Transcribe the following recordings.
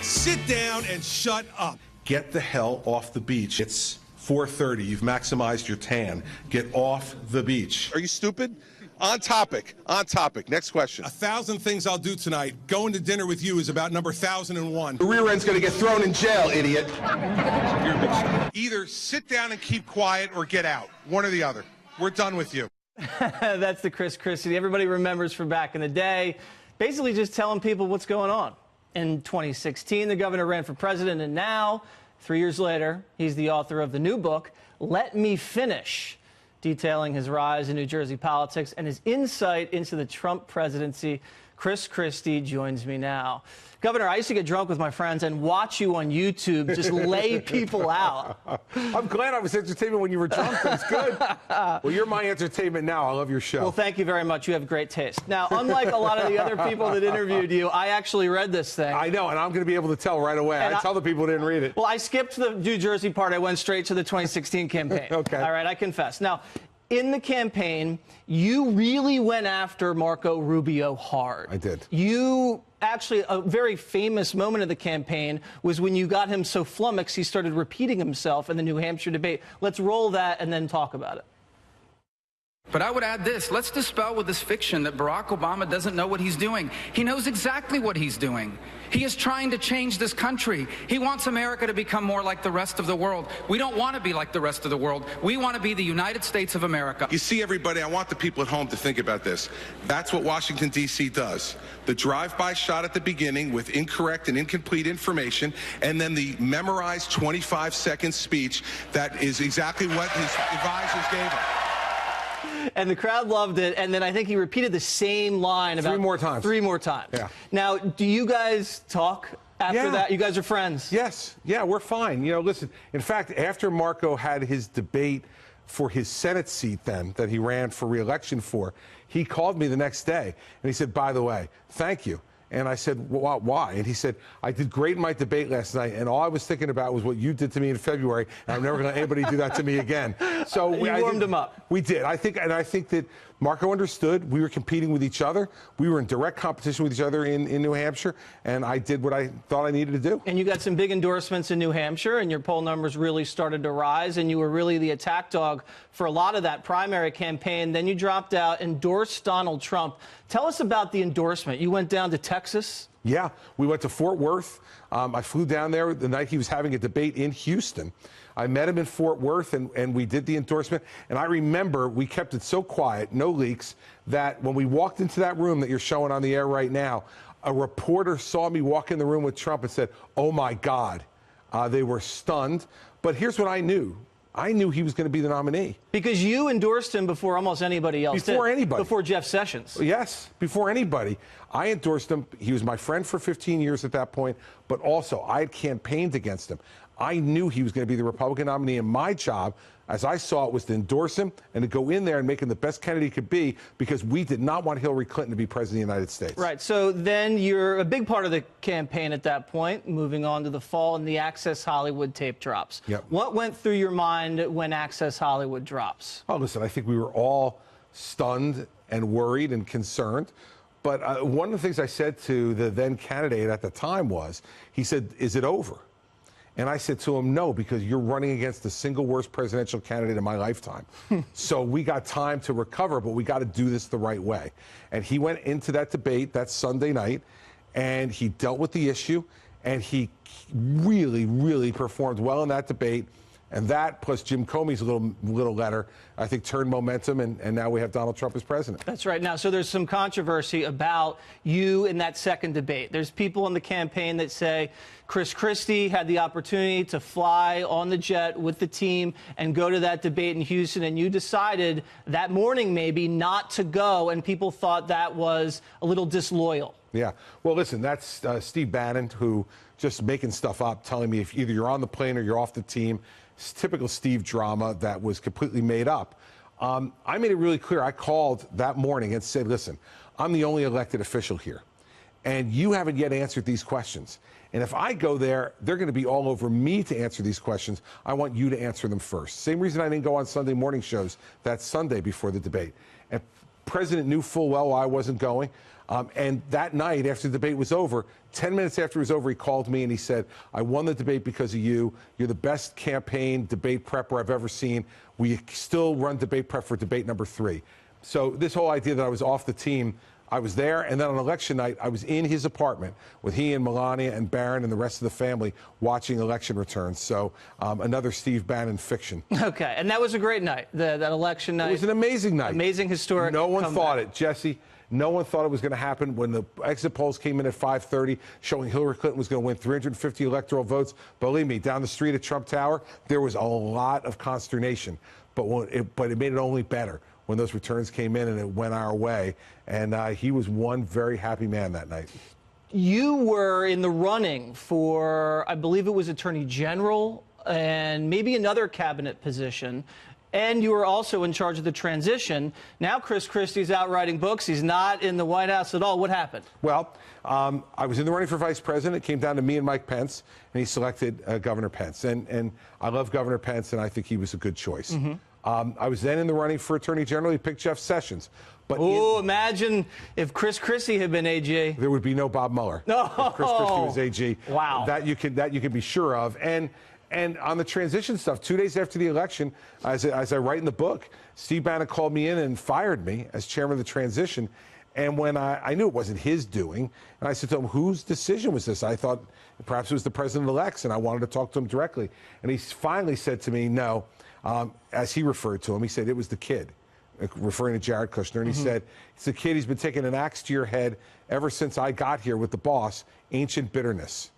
Sit down and shut up. Get the hell off the beach. It's 4:30. You've maximized your tan. Get off the beach. Are you stupid? On topic. On topic. Next question. 1,000 things I'll do tonight. Going to dinner with you is about number 1,001. The rear end's going to get thrown in jail, idiot. Either sit down and keep quiet or get out. One or the other. We're done with you. That's the Christie everybody remembers from back in the day. Basically just telling people what's going on. In 2016, the governor ran for president, and now, 3 years later, he's the author of the new book, Let Me Finish, detailing his rise in New Jersey politics and his insight into the Trump presidency. Christie joins me now. Governor, I used to get drunk with my friends and watch you on YouTube just lay people out. I'm glad I was entertainment when you were drunk. That's good. Well, you're my entertainment now. I love your show. Well, thank you very much. You have great taste. Now, unlike a lot of the other people that interviewed you, I actually read this thing. I know, and I'm going to be able to tell right away. I tell the people who didn't read it. Well, I skipped the New Jersey part. I went straight to the 2016 campaign. Okay. All right, I confess. Now, in the campaign, you really went after Marco Rubio hard. I did. You actually, a very famous moment of the campaign was when you got him so flummoxed he started repeating himself in the New Hampshire debate. Let's roll that and then talk about it. But I would add this. Let's dispel with this fiction that Barack Obama doesn't know what he's doing. He knows exactly what he's doing. He is trying to change this country. He wants America to become more like the rest of the world. We don't want to be like the rest of the world. We want to be the United States of America. You see, everybody, I want the people at home to think about this. That's what Washington, D.C. does. The drive-by shot at the beginning with incorrect and incomplete information, and then the memorized 25-second speech that is exactly what his advisors gave him. And the crowd loved it, and then I think he repeated the same line about 3 more times. 3 more times. Yeah. Now, do you guys talk after that? You guys are friends? Yes. Yeah, we're fine. You know, listen, in fact, after Marco had his debate for his Senate seat then that he ran for re-election for, he called me the next day, and he said, by the way, thank you. And I said, well, why? And he said, I did great in my debate last night, and all I was thinking about was what you did to me in February, and I'm never going to let anybody do that to me again. So we warmed him up. We did. I think that Marco understood. We were competing with each other. We were in direct competition with each other in New Hampshire, and I did what I thought I needed to do. And you got some big endorsements in New Hampshire, and your poll numbers really started to rise, and you were really the attack dog for a lot of that primary campaign. Then you dropped out, endorsed Donald Trump. Tell us about the endorsement. You went down to Texas? Yeah, we went to Fort Worth. I flew down there the night he was having a debate in Houston. I met him in Fort Worth, and we did the endorsement. And I remember we kept it so quiet, no leaks, that when we walked into that room that you're showing on the air right now, a reporter saw me walk in the room with Trump and said, oh, my God. They were stunned. But here's what I knew. I knew he was going to be the nominee. Because you endorsed him before almost anybody else did. Before anybody. Before Jeff Sessions. Yes, before anybody. I endorsed him. He was my friend for 15 years at that point, but also I had campaigned against him. I knew he was going to be the Republican nominee, and my job, as I saw it, was to endorse him and to go in there and make him the best candidate he could be, because we did not want Hillary Clinton to be president of the United States. Right. So then you're a big part of the campaign at that point, moving on to the fall, and the Access Hollywood tape drops. Yep. What went through your mind when Access Hollywood drops? Oh, listen, I think we were all stunned and worried and concerned. But one of the things I said to the then candidate at the time was, he said, is it over? And I said to him, no, because you're running against the single worst presidential candidate in my lifetime. So we got time to recover, but we got to do this the right way. And he went into that debate that Sunday night, and he dealt with the issue, and he really, really performed well in that debate. And that, plus Jim Comey's little letter, I think turned momentum, and now we have Donald Trump as president. That's right. Now, so there's some controversy about you in that second debate. There's people in the campaign that say Christie had the opportunity to fly on the jet with the team and go to that debate in Houston, and you decided that morning maybe not to go, and people thought that was a little disloyal. Yeah. Well, listen, that's Steve Bannon, who just making stuff up, telling me if either you're on the plane or you're off the team. It's typical Steve drama that was completely made up. I made it really clear. I called that morning and said, listen, I'm the only elected official here, and you haven't yet answered these questions. And if I go there, they're going to be all over me to answer these questions. I want you to answer them first. Same reason I didn't go on Sunday morning shows that Sunday before the debate. And President knew full well I wasn't going. And that night, after the debate was over, 10 minutes after it was over, he called me and he said, I won the debate because of you. You're the best campaign debate prepper I've ever seen. We still run debate prep for debate number 3. So this whole idea that I was off the team, I was there, and then on election night, I was in his apartment with he and Melania and Barron and the rest of the family watching election returns. So another Steve Bannon fiction. Okay, and that was a great night, that election night. It was an amazing night. Amazing, historic. No one comeback. thought it, Jesse. No one thought it was going to happen when the exit polls came in at 5:30, showing Hillary Clinton was going to win 350 electoral votes. Believe me, down the street at Trump Tower, there was a lot of consternation. But it made it only better when those returns came in and it went our way. And he was one very happy man that night. You were in the running for, I believe it was Attorney General and maybe another cabinet position. And you were also in charge of the transition. Now Chris Christie's out writing books. He's not in the White House at all. What happened? Well, I was in the running for vice president. It came down to me and Mike Pence, and he selected Governor Pence. And I love Governor Pence, and I think he was a good choice. I was then in the running for Attorney General. He picked Jeff Sessions. But imagine if Chris Christie had been AG. There would be no Bob Mueller. No. If Chris Christie was AG. Wow. That you can be sure of. And on the transition stuff, 2 days after the election, as I write in the book, Steve Bannon called me in and fired me as chairman of the transition. And when I knew it wasn't his doing, and I said to him, whose decision was this? I thought perhaps it was the president-elect's, and I wanted to talk to him directly. And he finally said to me, no, as he referred to him, he said it was the kid, referring to Jared Kushner. And he said, it's the kid, he's been taking an axe to your head ever since I got here with the boss, ancient bitterness.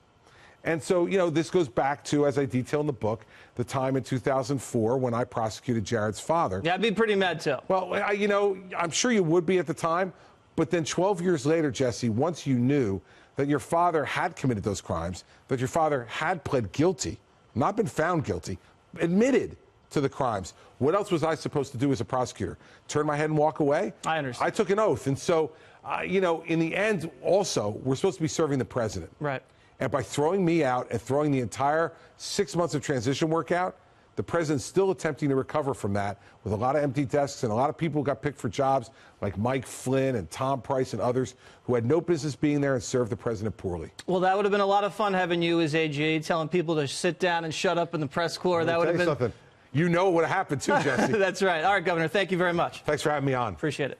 And so, this goes back to, as I detail in the book, the time in 2004 when I prosecuted Jared's father. Yeah, I'd be pretty mad, too. Well, I'm sure you would be at the time. But then 12 years later, Jesse, once you knew that your father had committed those crimes, that your father had pled guilty, not been found guilty, admitted to the crimes, what else was I supposed to do as a prosecutor? Turn my head and walk away? I understand. I took an oath. And so, in the end, also, we're supposed to be serving the president. Right. And by throwing me out and throwing the entire 6 months of transition work out, the president's still attempting to recover from that with a lot of empty desks and a lot of people who got picked for jobs like Mike Flynn and Tom Price and others who had no business being there and served the president poorly. Well, that would have been a lot of fun having you as AG, telling people to sit down and shut up in the press corps. That would have been something. You know what happened too, Jesse. That's right. All right, Governor, thank you very much. Thanks for having me on. Appreciate it.